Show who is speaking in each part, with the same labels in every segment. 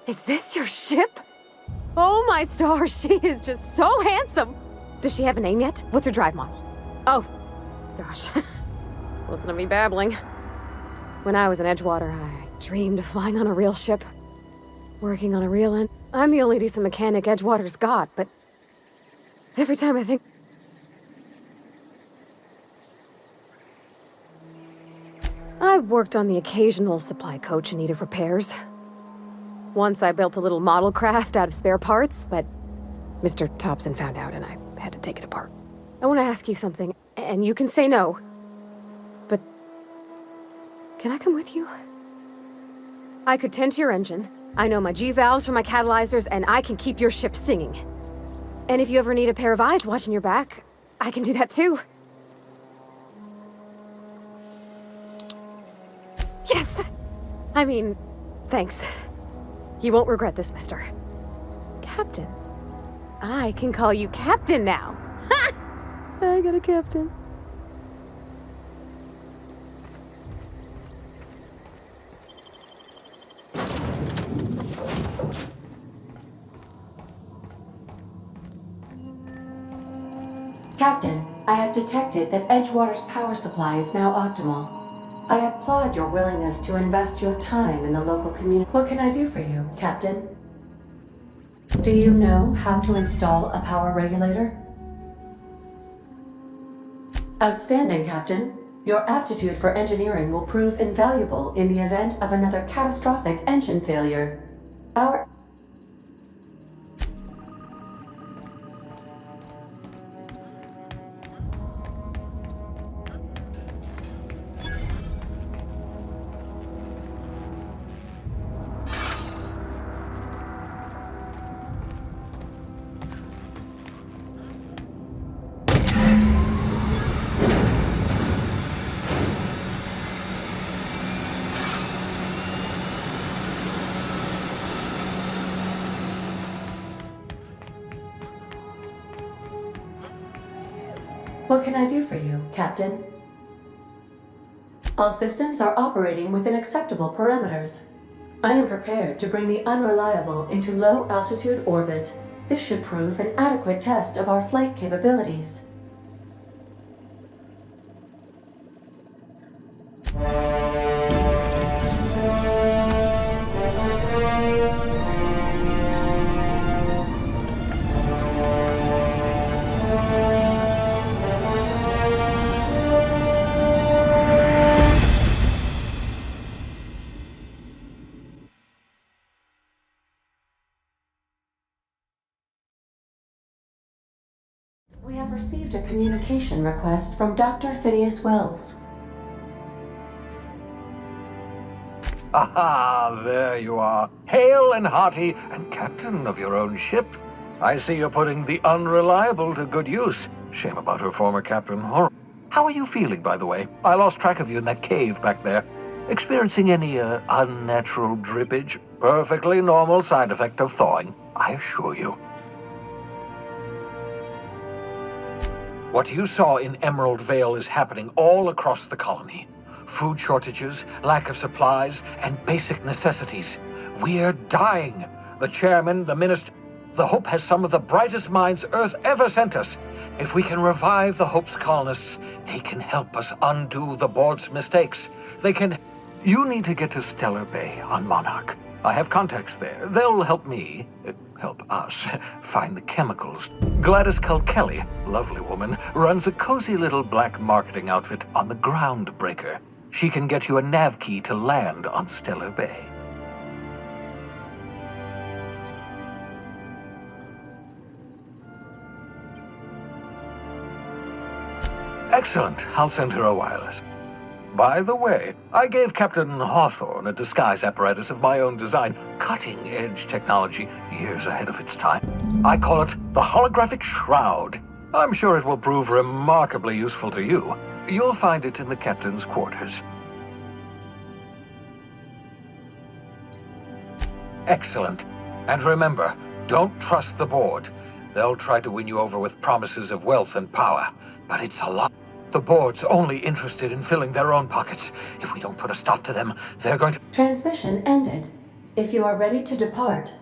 Speaker 1: Is this your ship? Oh my stars, she is just so handsome! Does she have a name yet? What's her drive model? Oh, gosh. Listen to me babbling. When I was in Edgewater, I dreamed of flying on a real ship. Working on a real end. I'm the only decent mechanic Edgewater's got, but every time I think... I've worked on the occasional supply coach in need of repairs. Once I built a little model craft out of spare parts, but Mr. Thompson found out and I had to take it apart. I want to ask you something, and you can say no. But can I come with you? I could tend to your engine. I know my G-valves for my catalyzers, and I can keep your ship singing. And if you ever need a pair of eyes watching your back, I can do that too. Yes! I mean, thanks. You won't regret this, mister. Captain. I can call you Captain now. Ha! I got a captain.
Speaker 2: Captain, I have detected that Edgewater's power supply is now optimal. I applaud your willingness to invest your time in the local community. What can I do for you, Captain? Do you know how to install a power regulator? Outstanding, Captain. Your aptitude for engineering will prove invaluable in the event of another catastrophic engine failure. Our... What can I do for you, Captain? All systems are operating within acceptable parameters. I am prepared to bring the unreliable into low-altitude orbit. This should prove an adequate test of our flight capabilities. We have received a communication request from Dr. Phineas Wells.
Speaker 3: Aha, there you are. Hale and hearty, and captain of your own ship. I see you're putting the unreliable to good use. Shame about her former captain. Horrible. How are you feeling, by the way? I lost track of you in that cave back there. Experiencing any, unnatural drippage? Perfectly normal side effect of thawing, I assure you. What you saw in Emerald Vale is happening all across the colony. Food shortages, lack of supplies, and basic necessities. We're dying. The chairman, the minister... The Hope has some of the brightest minds Earth ever sent us. If we can revive the Hope's colonists, they can help us undo the board's mistakes. They can... You need to get to Stellar Bay on Monarch. I have contacts there. They'll help me, help us, find the chemicals. Gladys Kelly, lovely woman, runs a cozy little black marketing outfit on the Groundbreaker. She can get you a nav key to land on Stellar Bay. Excellent. I'll send her a wireless. By the way, I gave Captain Hawthorne a disguise apparatus of my own design, cutting-edge technology, years ahead of its time. I call it the Holographic Shroud. I'm sure it will prove remarkably useful to you. You'll find it in the captain's quarters. Excellent. And remember, don't trust the board. They'll try to win you over with promises of wealth and power, but it's a lot. The board's only interested in filling their own pockets. If we don't put a stop to them, they're going to...
Speaker 2: Transmission ended. If you are ready to depart,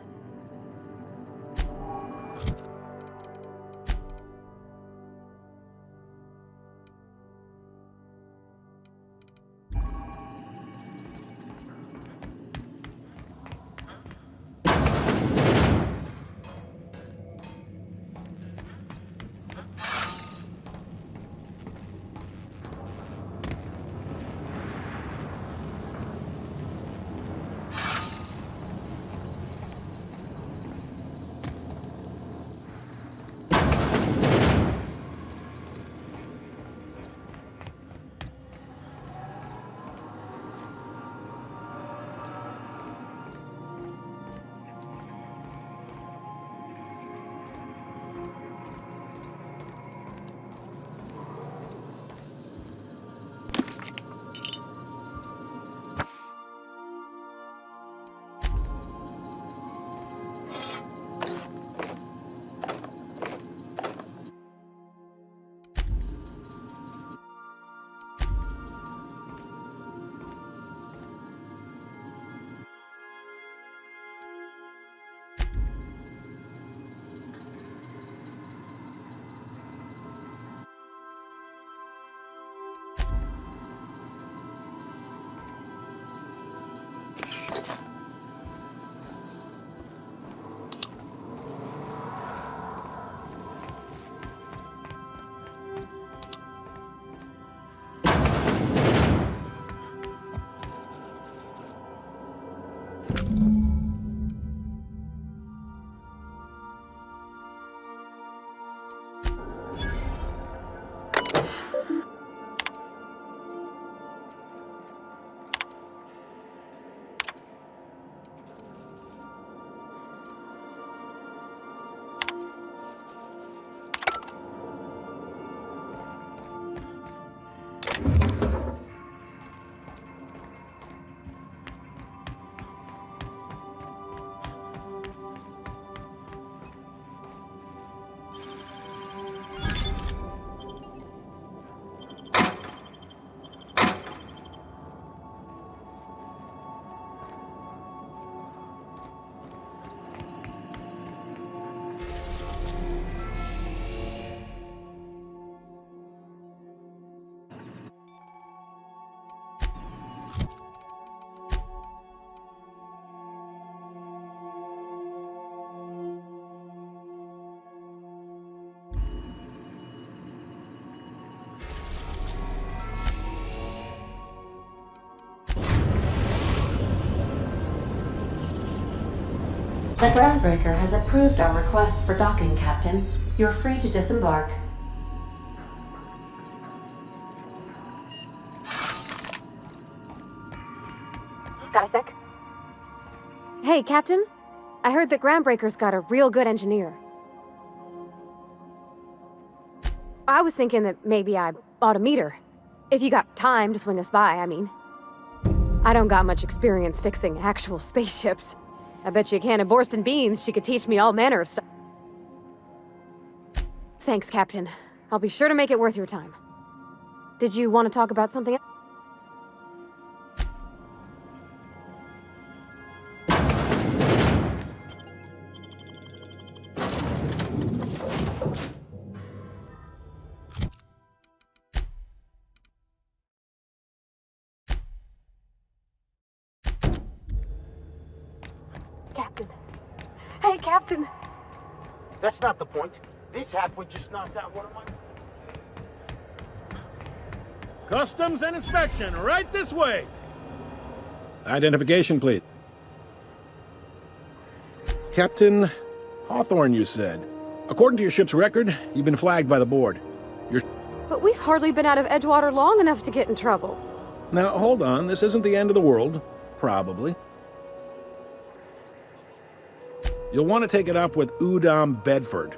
Speaker 2: the groundbreaker has approved our request for docking, Captain. You're free to disembark.
Speaker 1: Got a sec? Hey, Captain. I heard that Groundbreaker's got a real good engineer. I was thinking that maybe I ought to meet her. If you got time to swing us by, I mean. I don't got much experience fixing actual spaceships. I bet you a can of Borston beans she could teach me all manner of stuff. Thanks, Captain. I'll be sure to make it worth your time. Did you want to talk about something else? Captain. Hey, Captain.
Speaker 4: That's not the point. This hack would just knock out one of my...
Speaker 5: Customs and inspection, right this way.
Speaker 6: Identification, please. Captain Hawthorne, you said. According to your ship's record, you've been flagged by the board.
Speaker 1: But we've hardly been out of Edgewater long enough to get in trouble.
Speaker 6: Now, hold on. This isn't the end of the world. Probably. You'll want to take it up with Udom Bedford,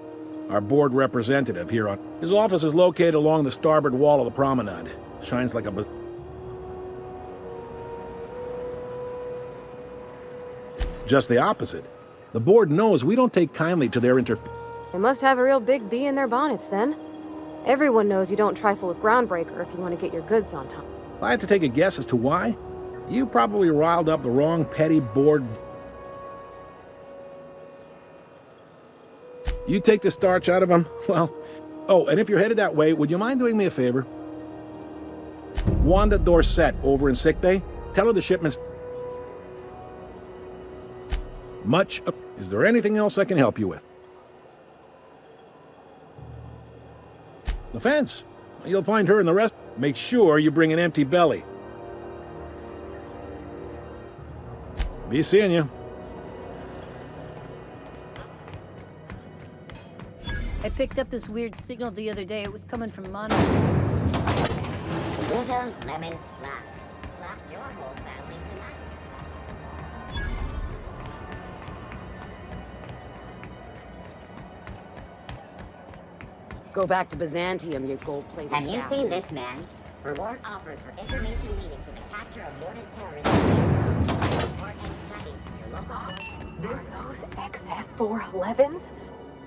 Speaker 6: our board representative here on... His office is located along the starboard wall of the promenade. Shines like a... Just the opposite. The board knows we don't take kindly to their interference.
Speaker 1: They must have a real big bee in their bonnets, then. Everyone knows you don't trifle with Groundbreaker if you want to get your goods on time.
Speaker 6: If I had to take a guess as to why, you probably riled up the wrong petty board... You take the starch out of them, well... Oh, and if you're headed that way, would you mind doing me a favor? Wanda Dorset over in sickbay, tell her the shipment's... Much... Is there anything else I can help you with? The fence. You'll find her and the rest. Make sure you bring an empty belly. Be seeing you.
Speaker 7: I picked up this weird signal the other day. It was coming from Mono.
Speaker 8: Lizzo's lemon slap. Slap your whole family tonight.
Speaker 9: Go back to Byzantium, you gold-plated
Speaker 8: Have you
Speaker 9: bastard.
Speaker 8: seen this man? Reward offered for information leading to the capture of wanted terrorists. Report any sightings to your local...
Speaker 1: This those XF-411s?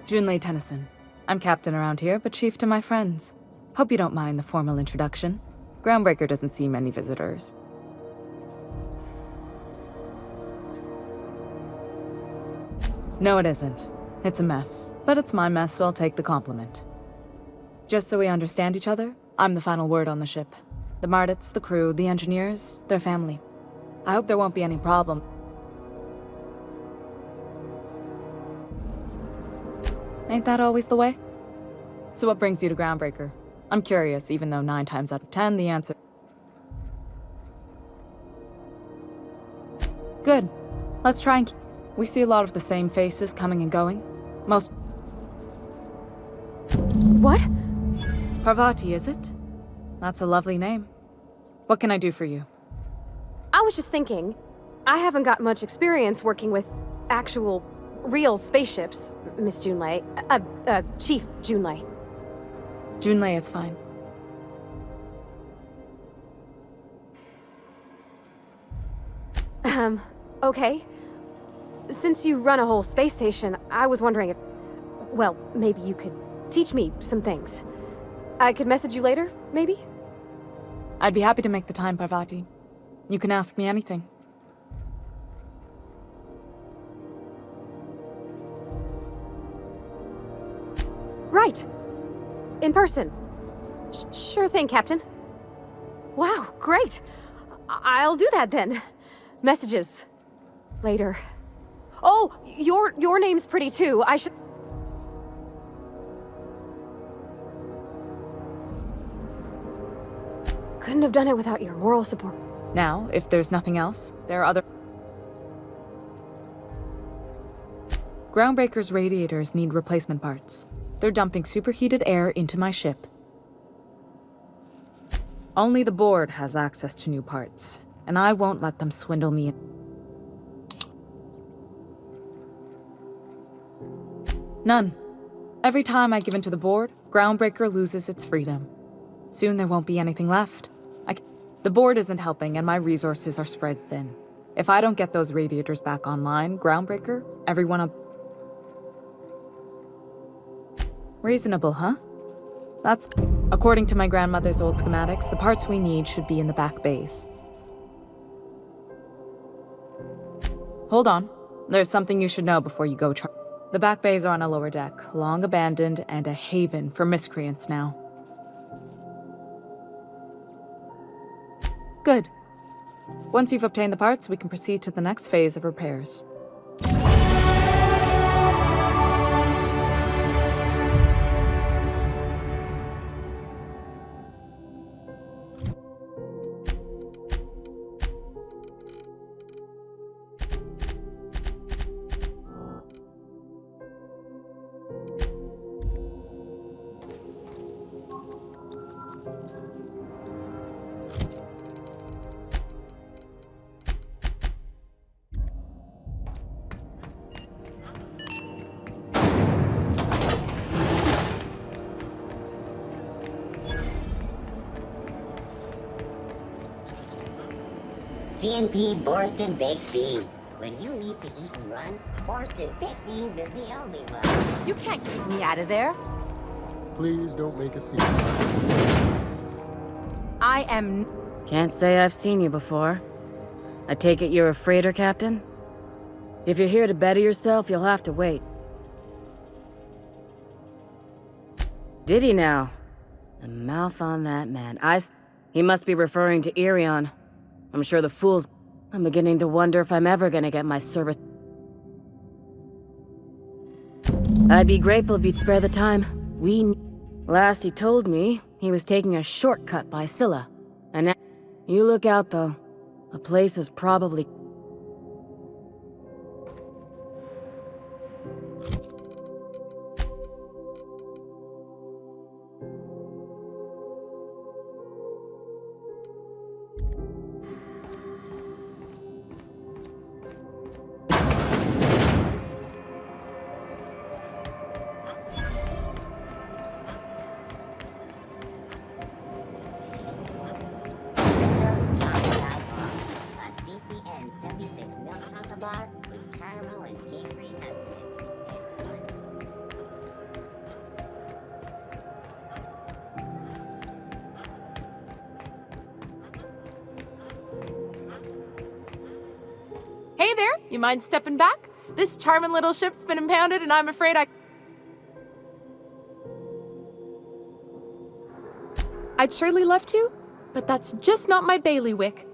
Speaker 10: Junlei Tennyson. I'm captain around here, but chief to my friends. Hope you don't mind the formal introduction. Groundbreaker doesn't see many visitors. No, it isn't. It's a mess. But it's my mess, so I'll take the compliment. Just so we understand each other, I'm the final word on the ship. The Mardits, the crew, the engineers, their family. I hope there won't be any problem. Ain't that always the way? So what brings you to Groundbreaker? I'm curious, even though 9 times out of 10, the answer... Good. Let's try and... We see a lot of the same faces coming and going. Most...
Speaker 1: What?
Speaker 10: Parvati, is it? That's a lovely name. What can I do for you?
Speaker 1: I was just thinking, I haven't got much experience working with actual, real spaceships, Miss Junlei. Chief Junlei.
Speaker 10: Junlei is fine.
Speaker 1: Okay. Since you run a whole space station, I was wondering if... Well, maybe you could teach me some things. I could message you later, maybe?
Speaker 10: I'd be happy to make the time, Parvati. You can ask me anything.
Speaker 1: Right. In person. Sure thing, Captain. Wow, great. I'll do that then. Messages. Later. Oh, your name's pretty too. I should... Couldn't have done it without your moral support.
Speaker 10: Now, if there's nothing else, there are other... Groundbreaker's radiators need replacement parts. They're dumping superheated air into my ship. Only the board has access to new parts, and I won't let them swindle me. None. Every time I give in to the board, Groundbreaker loses its freedom. Soon there won't be anything left. The board isn't helping, and my resources are spread thin. If I don't get those radiators back online, Groundbreaker, everyone up... Reasonable, huh? That's... According to my grandmother's old schematics, the parts we need should be in the back bays. Hold on. There's something you should know before you go. The back bays are on a lower deck, long abandoned and a haven for miscreants now. Good. Once you've obtained the parts, we can proceed to the next phase of repairs.
Speaker 8: C&P Borston Baked Beans. When you need to eat and run, Borston Baked Beans is the only one.
Speaker 7: You can't keep me out of there.
Speaker 11: Please don't make a scene.
Speaker 7: I am...
Speaker 9: Can't say I've seen you before. I take it you're a freighter captain? If you're here to better yourself, you'll have to wait. Did he now? The mouth on that man. He must be referring to Irion. I'm sure the fools... I'm beginning to wonder if I'm ever gonna get my service... I'd be grateful if you'd spare the time. Last he told me, he was taking a shortcut by Scylla. And now... You look out, though. The place is probably...
Speaker 12: Hey there, you mind stepping back? This charming little ship's been impounded and I'm afraid I'd surely love to, but that's just not my bailiwick.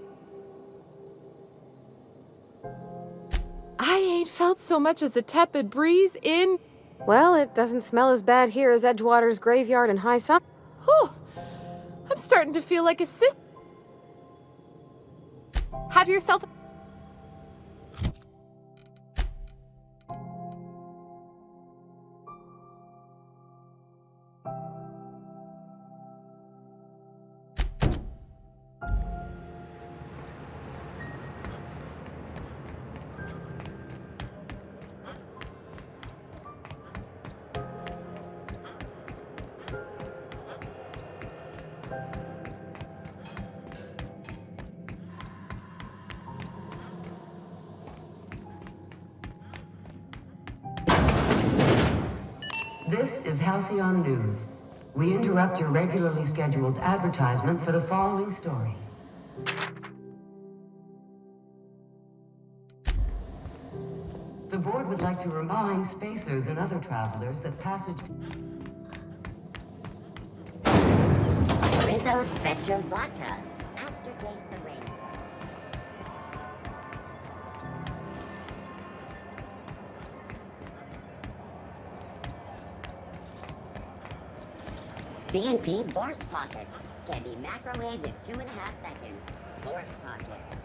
Speaker 12: I ain't felt so much as a tepid breeze in...
Speaker 1: Well, it doesn't smell as bad here as Edgewater's graveyard in high summer.
Speaker 12: Whew. I'm starting to feel like a Have yourself...
Speaker 2: This is Halcyon News. We interrupt your regularly scheduled advertisement for the following story. The board would like to remind spacers and other travelers that passage...
Speaker 8: Rizzo Spectrum Vodka. Aftertaste the rain. C&P Force Pockets can be microwaved in 2.5 seconds. Force Pockets.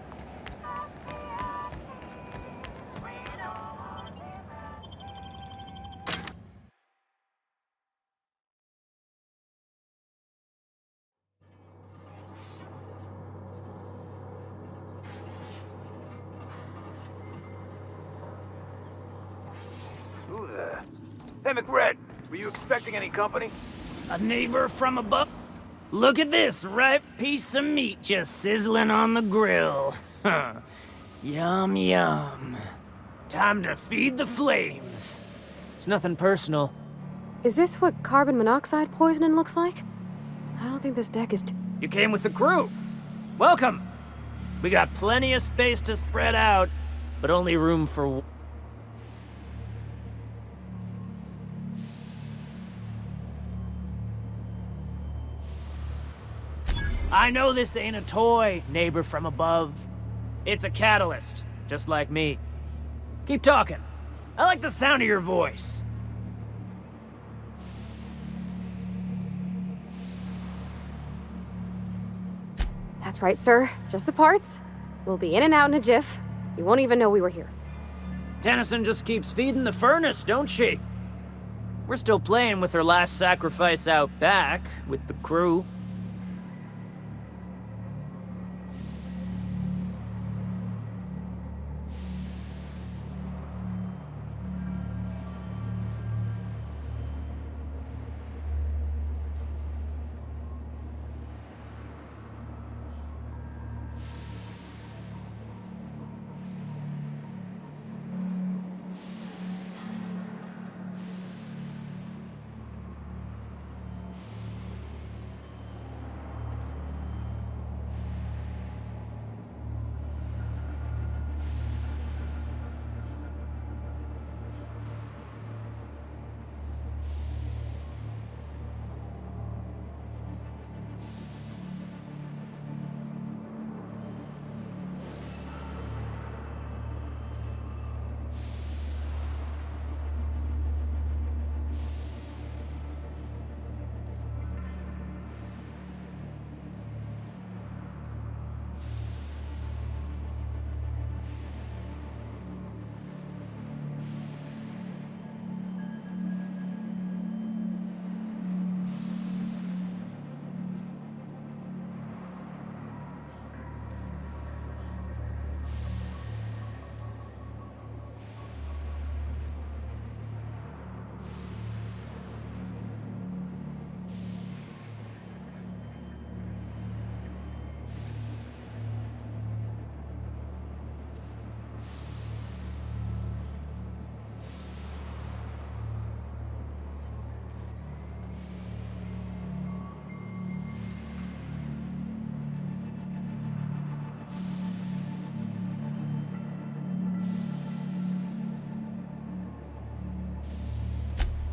Speaker 13: Who the... Hey, McRed, were you expecting any company?
Speaker 14: A neighbor from above? Look at this ripe piece of meat just sizzling on the grill. Huh. Yum, yum. Time to feed the flames. It's nothing personal.
Speaker 1: Is this what carbon monoxide poisoning looks like? I don't think this deck is
Speaker 14: You came with the crew. Welcome. We got plenty of space to spread out, but only room for... I know this ain't a toy, neighbor from above. It's a catalyst, just like me. Keep talking. I like the sound of your voice.
Speaker 1: That's right, sir. Just the parts. We'll be in and out in a jiff. You won't even know we were here.
Speaker 14: Tennyson just keeps feeding the furnace, don't she? We're still playing with her last sacrifice out back, with the crew.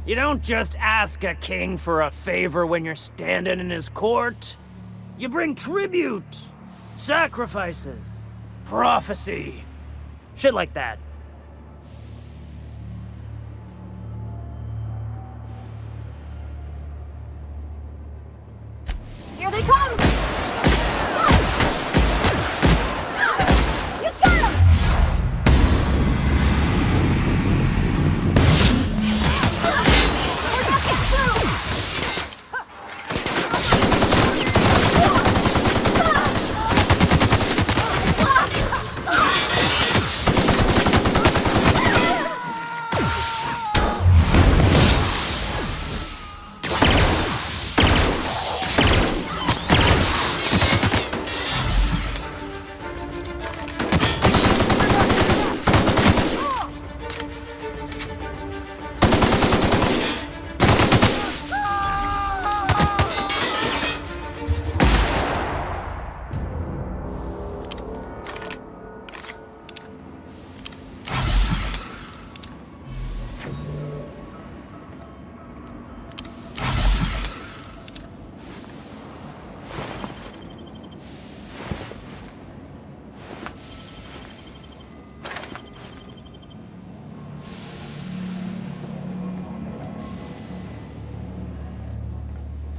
Speaker 14: You don't just ask a king for a favor when you're standing in his court. You bring tribute, sacrifices, prophecy, shit like that.
Speaker 1: Here they come! You got him! We're not getting through!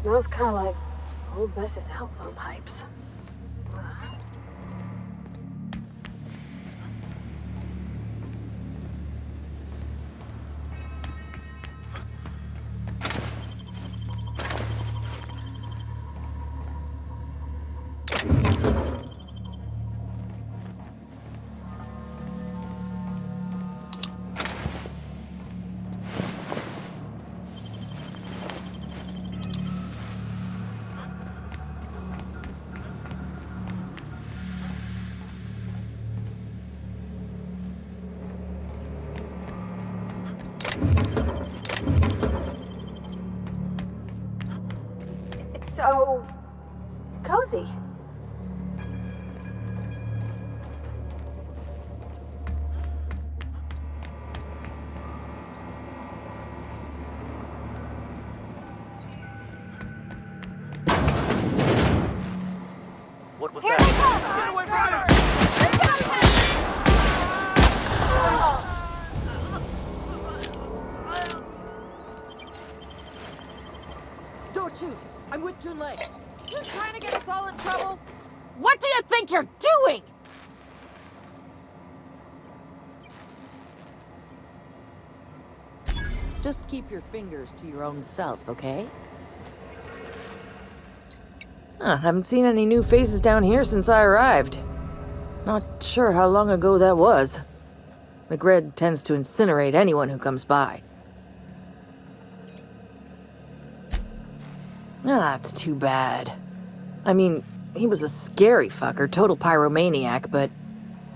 Speaker 1: Smells kind of like old Bess's outflow pipes. So cozy.
Speaker 4: What was
Speaker 1: Here
Speaker 4: that?
Speaker 1: they come!
Speaker 4: Get away from her!
Speaker 12: Don't shoot! I'm with Junlei. You're trying to get us all in trouble? What do you think you're doing? Just keep your fingers to your own self, okay? Haven't seen any new faces down here since I arrived. Not sure how long ago that was. McRed tends to incinerate anyone who comes by. That's too bad. I mean, he was a scary fucker, total pyromaniac, but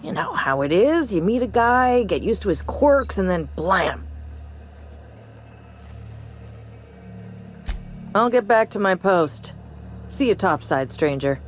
Speaker 12: you know how it is. You meet a guy, get used to his quirks, and then blam. I'll get back to my post. See you topside, stranger.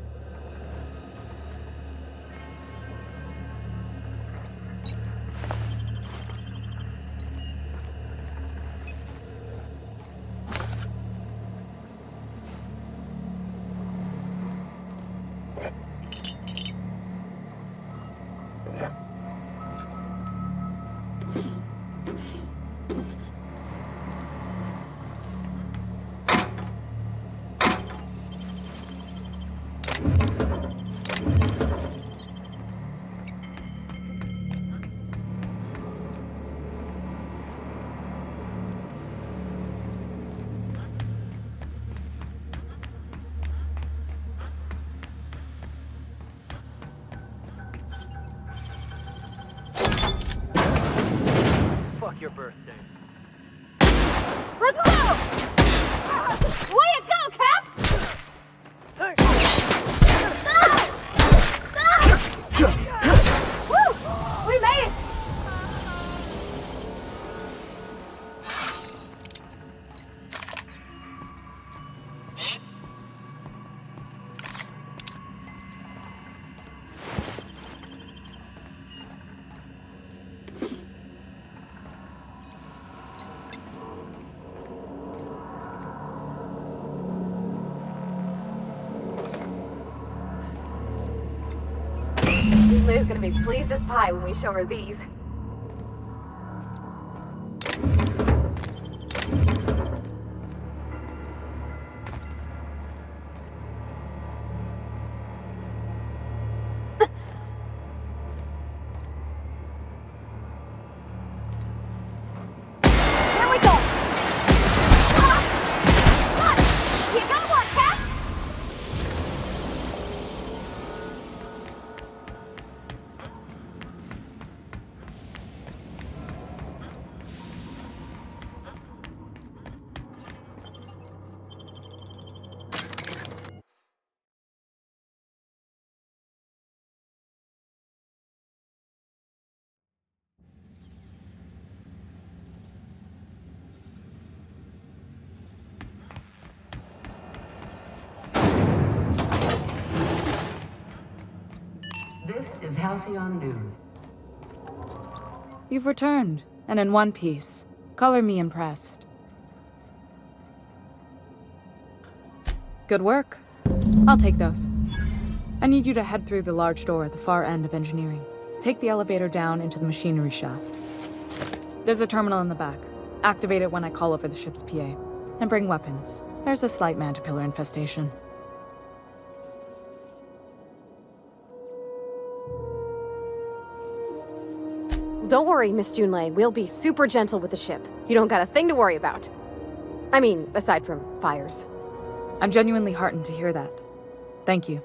Speaker 4: Your birthday.
Speaker 1: Let's go! Way to go, Cap! Woo! We made it! Liz gonna be pleased as pie when we show her these.
Speaker 2: This is Halcyon News.
Speaker 10: You've returned, and in one piece. Color me impressed. Good work. I'll take those. I need you to head through the large door at the far end of engineering. Take the elevator down into the machinery shaft. There's a terminal in the back. Activate it when I call over the ship's PA. And bring weapons. There's a slight mantipillar infestation.
Speaker 1: Don't worry, Miss Junlei. We'll be super gentle with the ship. You don't got a thing to worry about. I mean, aside from fires.
Speaker 10: I'm genuinely heartened to hear that. Thank you.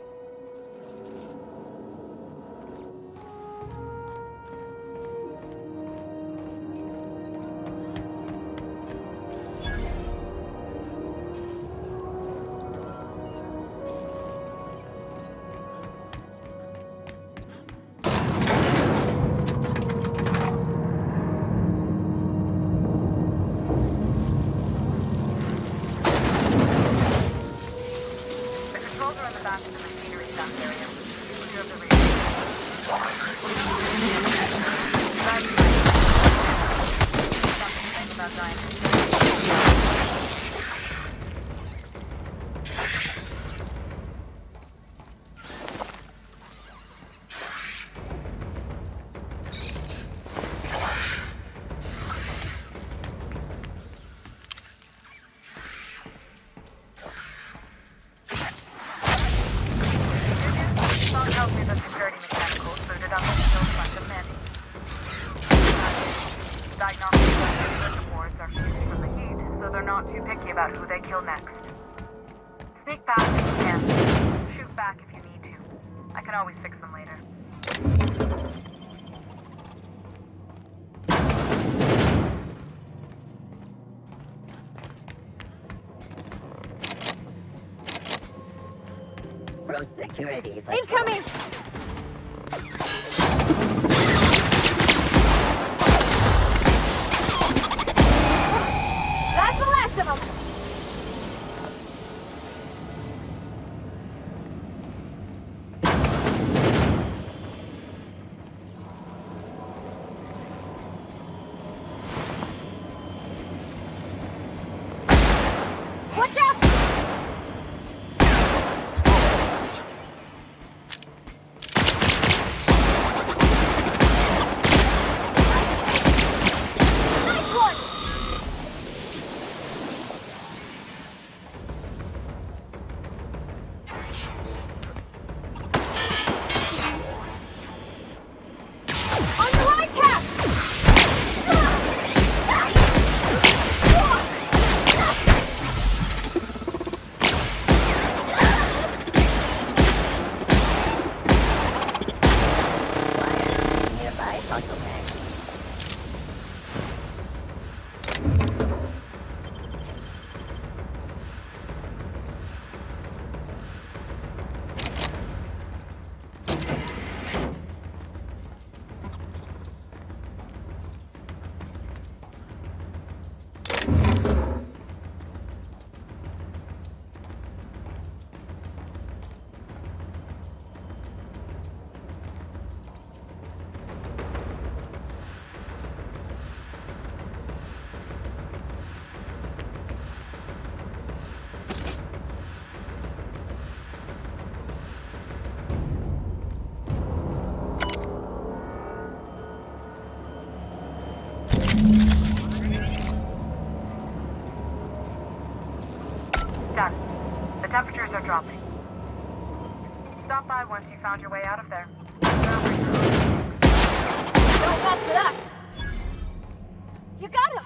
Speaker 8: Security.
Speaker 1: Incoming! That's the last of them! Watch out!
Speaker 15: start dropping. Stop by once you found your way out of there.
Speaker 1: Don't mess it up! You got him!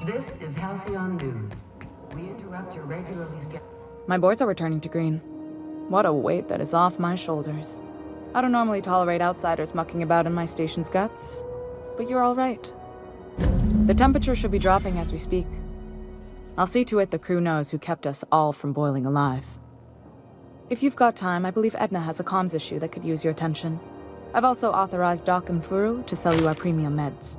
Speaker 2: This is Halcyon News. We interrupt your regularly scheduled...
Speaker 10: My boards are returning to green. What a weight that is off my shoulders. I don't normally tolerate outsiders mucking about in my station's guts, but you're all right. The temperature should be dropping as we speak. I'll see to it the crew knows who kept us all from boiling alive. If you've got time, I believe Edna has a comms issue that could use your attention. I've also authorized Doc and Furu to sell you our premium meds.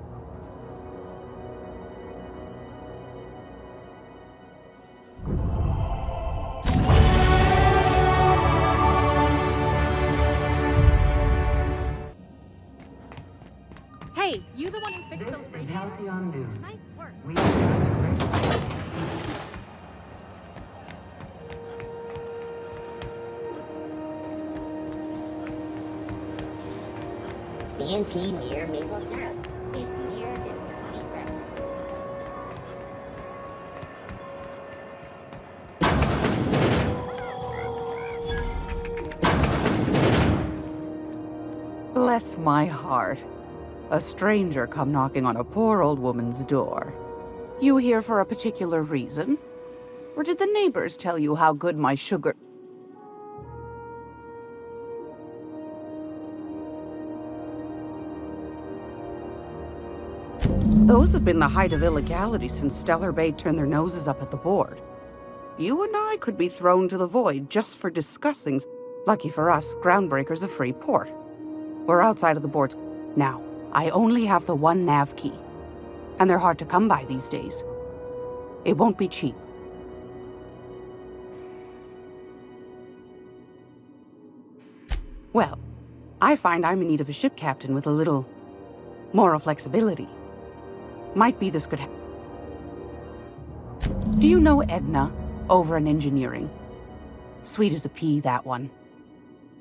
Speaker 1: Hey, you the one who fixed those
Speaker 2: This is Halcyon News.
Speaker 1: Nice work.
Speaker 2: We interrupt your regularly...
Speaker 8: CNP near maple syrup. It's near this funny breakfast.
Speaker 16: Bless my heart. A stranger come knocking on a poor old woman's door. You here for a particular reason? Or did the neighbors tell you how good my sugar... Those have been the height of illegality since Stellar Bay turned their noses up at the board. You and I could be thrown to the void just for discussing... Lucky for us, Groundbreaker's a free port. We're outside of the board's... Now, I only have the one nav key. And they're hard to come by these days. It won't be cheap. Well, I find I'm in need of a ship captain with a little... moral flexibility. Might be this could happen. Do you know Edna, over in engineering? Sweet as a pea, that one.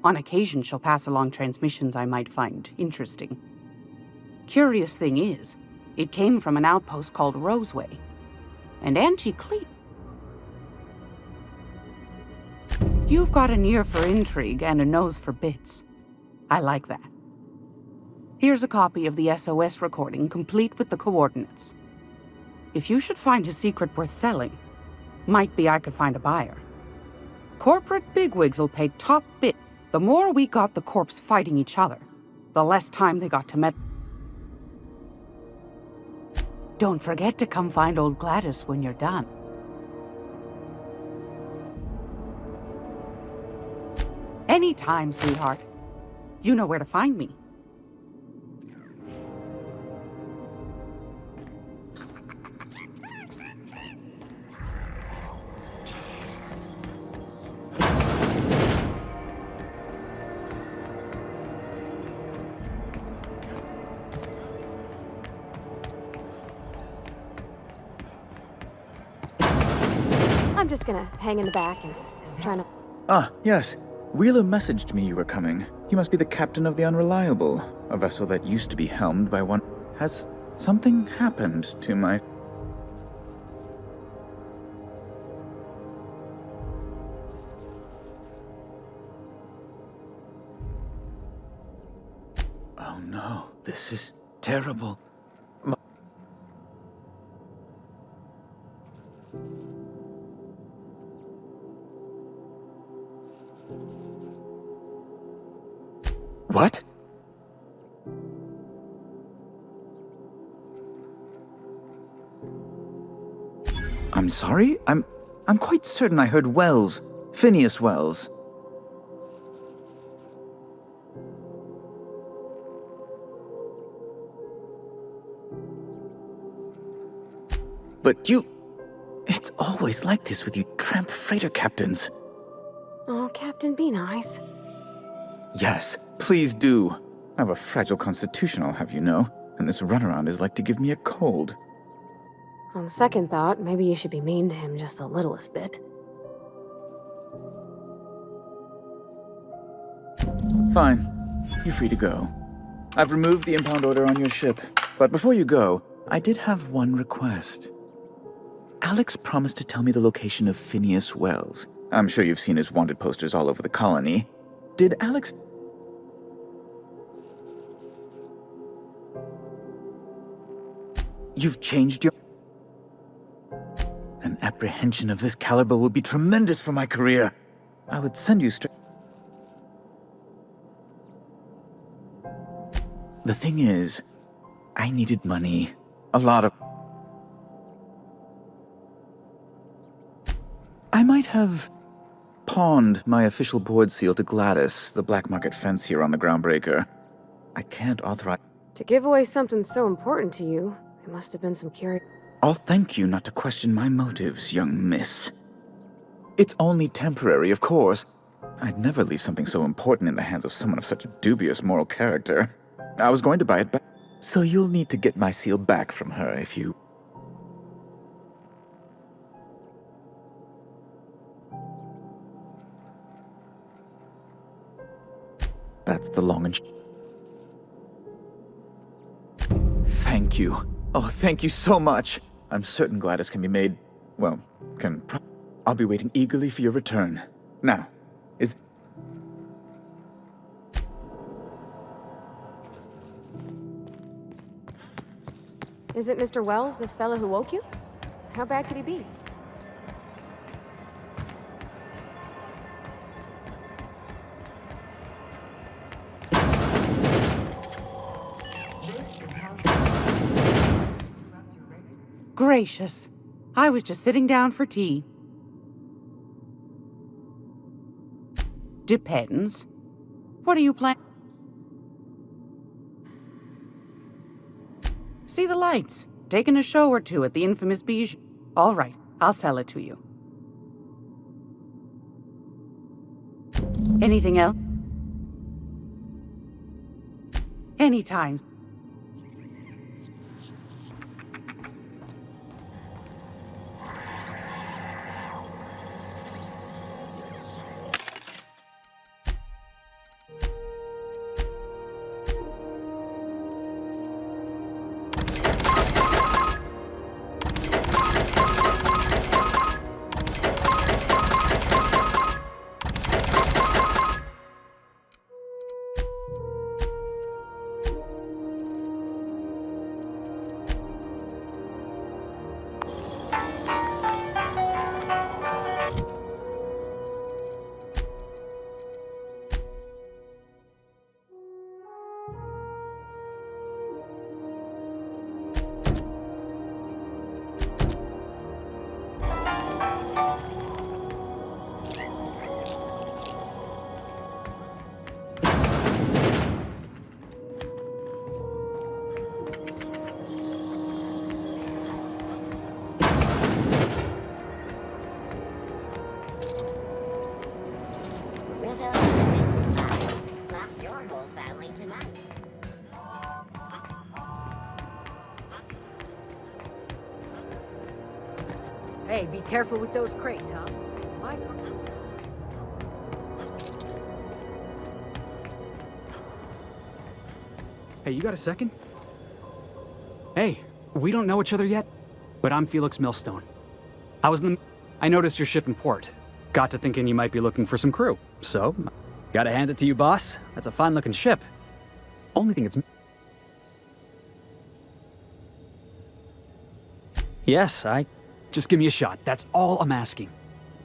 Speaker 16: On occasion, she'll pass along transmissions I might find interesting. Curious thing is, it came from an outpost called Roseway. And Auntie Clete... You've got an ear for intrigue and a nose for bits. I like that. Here's a copy of the SOS recording, complete with the coordinates. If you should find a secret worth selling, might be I could find a buyer. Corporate bigwigs will pay top bit. The more we got the corps fighting each other, the less time they got to met. Don't forget to come find old Gladys when you're done. Anytime, sweetheart. You know where to find me.
Speaker 1: I'm just gonna hang in the back and trying to...
Speaker 17: Ah, yes. Wheeler messaged me you were coming. You must be the captain of the Unreliable, a vessel that used to be helmed by one... Has something happened to my... Oh no, this is terrible. What? I'm sorry? I'm quite certain I heard Wells. Phineas Wells. But you... It's always like this with you tramp freighter captains.
Speaker 1: Oh, Captain, be nice.
Speaker 17: Yes, please do. I have a fragile constitution, I'll have you know, and this runaround is like to give me a cold.
Speaker 1: On second thought, maybe you should be mean to him just the littlest bit.
Speaker 17: Fine. You're free to go. I've removed the impound order on your ship, but before you go, I did have one request. Alex promised to tell me the location of Phineas Wells. I'm sure you've seen his wanted posters all over the colony. Did Alex... You've changed your... An apprehension of this caliber will be tremendous for my career. I would send you straight... The thing is, I needed money. A lot of... I might have pawned my official board seal to Gladys, the black market fence here on the Groundbreaker. I can't authorize...
Speaker 1: To give away something so important to you, there must have been some curiosity.
Speaker 17: I'll thank you not to question my motives, young miss. It's only temporary, of course. I'd never leave something so important in the hands of someone of such a dubious moral character. I was going to buy it back. So you'll need to get my seal back from her if you... That's the long and Thank you. Oh, thank you so much. I'm certain Gladys can be made... Well, I'll be waiting eagerly for your return. Now, is...
Speaker 1: Is it Mr. Wells, the fellow who woke you? How bad could he be?
Speaker 16: Gracious. I was just sitting down for tea. Depends. What are you planning? See the lights. Taking a show or two at the infamous Bijou. All right, I'll sell it to you. Anything else? Anytime.
Speaker 18: Hey, be careful with those crates, huh?
Speaker 19: Hey, you got a second? Hey, we don't know each other yet, but I'm Felix Millstone. I noticed your ship in port. Got to thinking you might be looking for some crew. So, gotta hand it to you, boss. That's a fine-looking ship. Only thing it's... Yes, Just give me a shot. That's all I'm asking.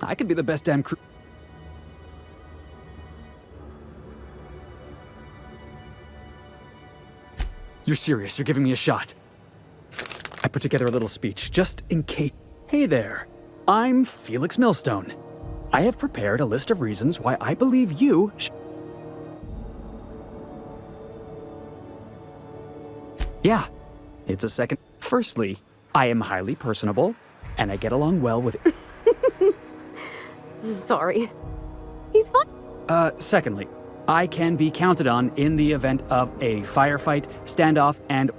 Speaker 19: I could be the best damn crew... You're serious, you're giving me a shot. I put together a little speech, just in case. Hey there, I'm Felix Millstone. I have prepared a list of reasons why I believe you Yeah, it's a second. Firstly, I am highly personable, and I get along well with
Speaker 1: Sorry. He's fine.
Speaker 19: Secondly, I can be counted on in the event of a firefight, standoff, and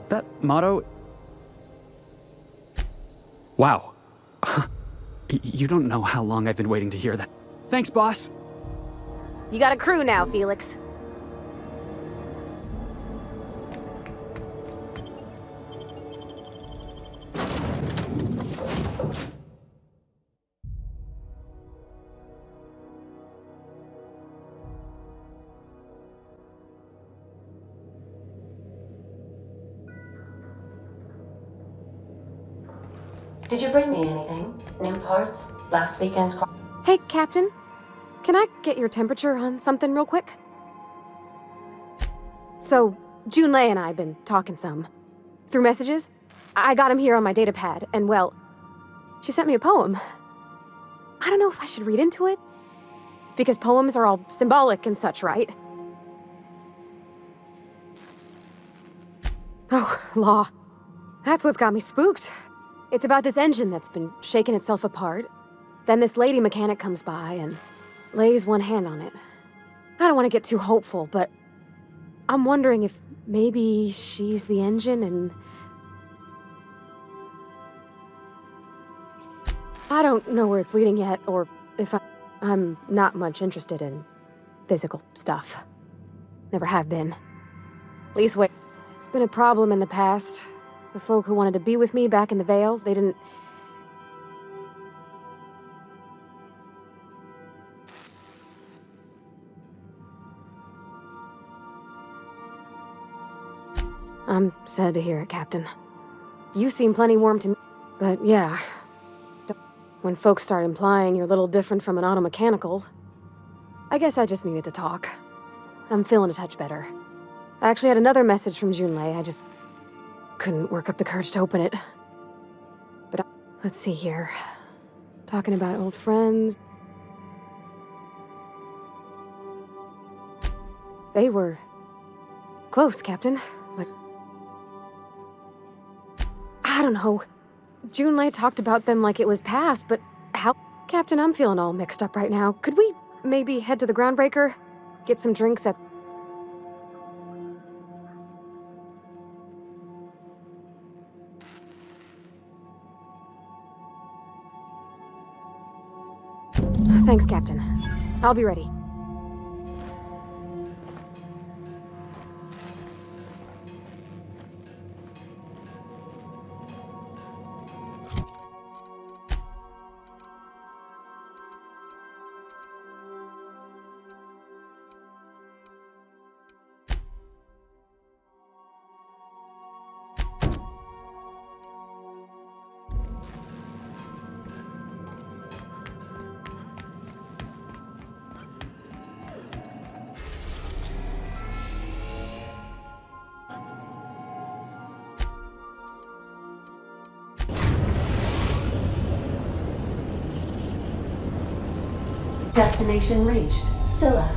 Speaker 19: that motto. Wow. You don't know how long I've been waiting to hear that. Thanks, boss.
Speaker 1: You got a crew now, Felix.
Speaker 2: Did you bring me anything? New parts? Last weekend's
Speaker 1: Hey, Captain. Can I get your temperature on something real quick? So, Junlei and I have been talking some. Through messages. I got him here on my data pad, and well, she sent me a poem. I don't know if I should read into it. Because poems are all symbolic and such, right? Oh, law. That's what's got me spooked. It's about this engine that's been shaking itself apart. Then this lady mechanic comes by and lays one hand on it. I don't want to get too hopeful, but I'm wondering if maybe she's the engine and... I don't know where it's leading yet, or if I'm not much interested in physical stuff. Never have been. At least wait. It's been a problem in the past. The folk who wanted to be with me back in the Vale, they didn't... I'm sad to hear it, Captain. You seem plenty warm to me, but yeah. When folks start implying you're a little different from an automechanical, I guess I just needed to talk. I'm feeling a touch better. I actually had another message from Junlei, I just couldn't work up the courage to open it. But let's see here. Talking about old friends. They were close, Captain. Like, I don't know. Junlei talked about them like it was past, but how? Captain, I'm feeling all mixed up right now. Could we maybe head to the Groundbreaker? Get some drinks at... Thanks, Captain. I'll be ready.
Speaker 2: Destination reached. Scylla.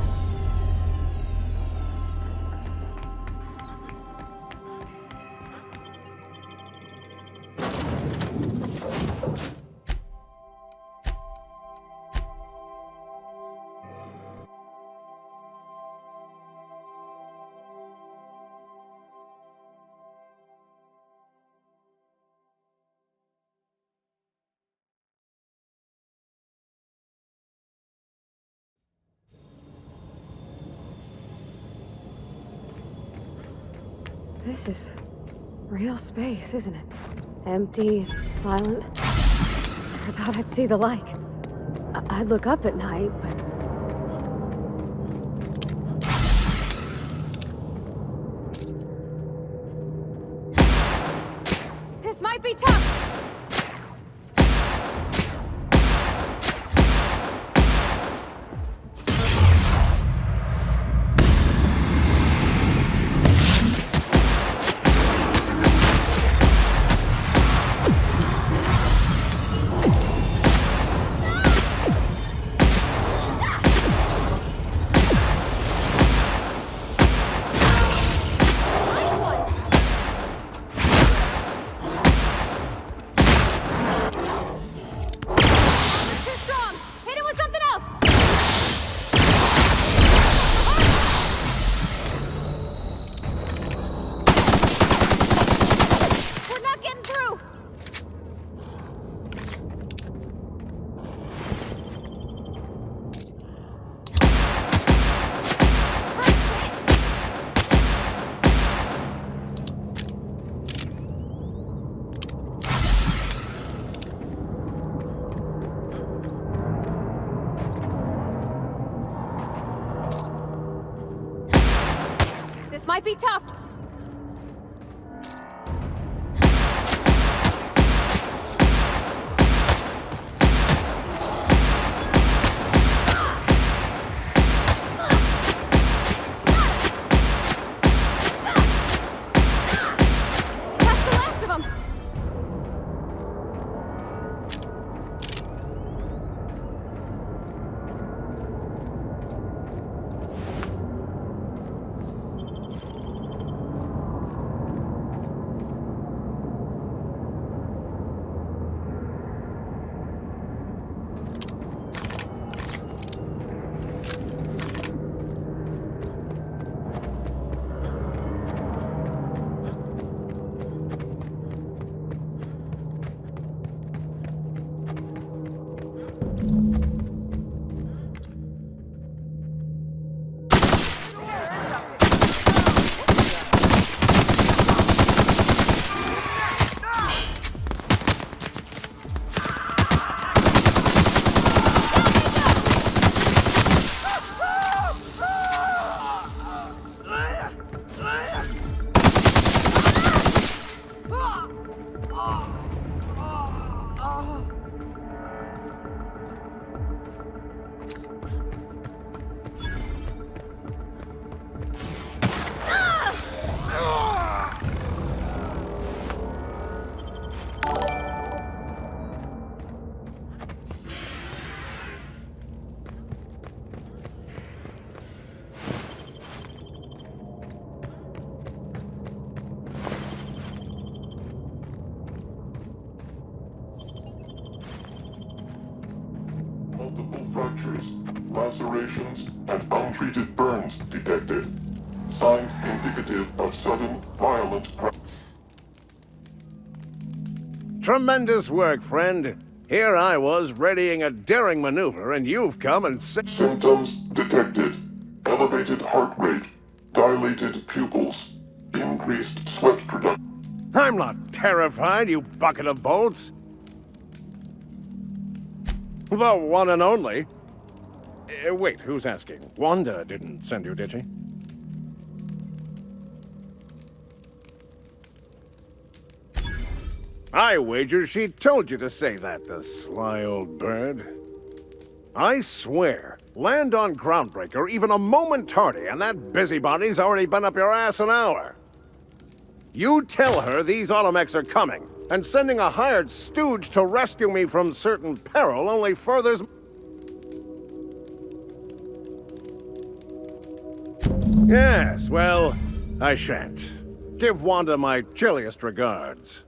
Speaker 1: This is real space, isn't it? Empty, silent. I thought I'd see the like. I'd look up at night, but... This might be tough! This might be tough.
Speaker 20: Multiple fractures, lacerations, and untreated burns detected. Signs indicative of sudden, violent...
Speaker 21: Tremendous work, friend. Here I was, readying a daring maneuver, and you've come and
Speaker 20: Symptoms detected. Elevated heart rate, dilated pupils, increased sweat production.
Speaker 21: I'm not terrified, you bucket of bolts. The one and only. Wait, who's asking? Wanda didn't send you, did she? I wager she told you to say that, the sly old bird. I swear, land on Groundbreaker even a moment tardy, and that busybody's already been up your ass an hour. You tell her these automechs are coming, and sending a hired stooge to rescue me from certain peril only furthers... Yes, well, I shan't. Give Wanda my chilliest regards.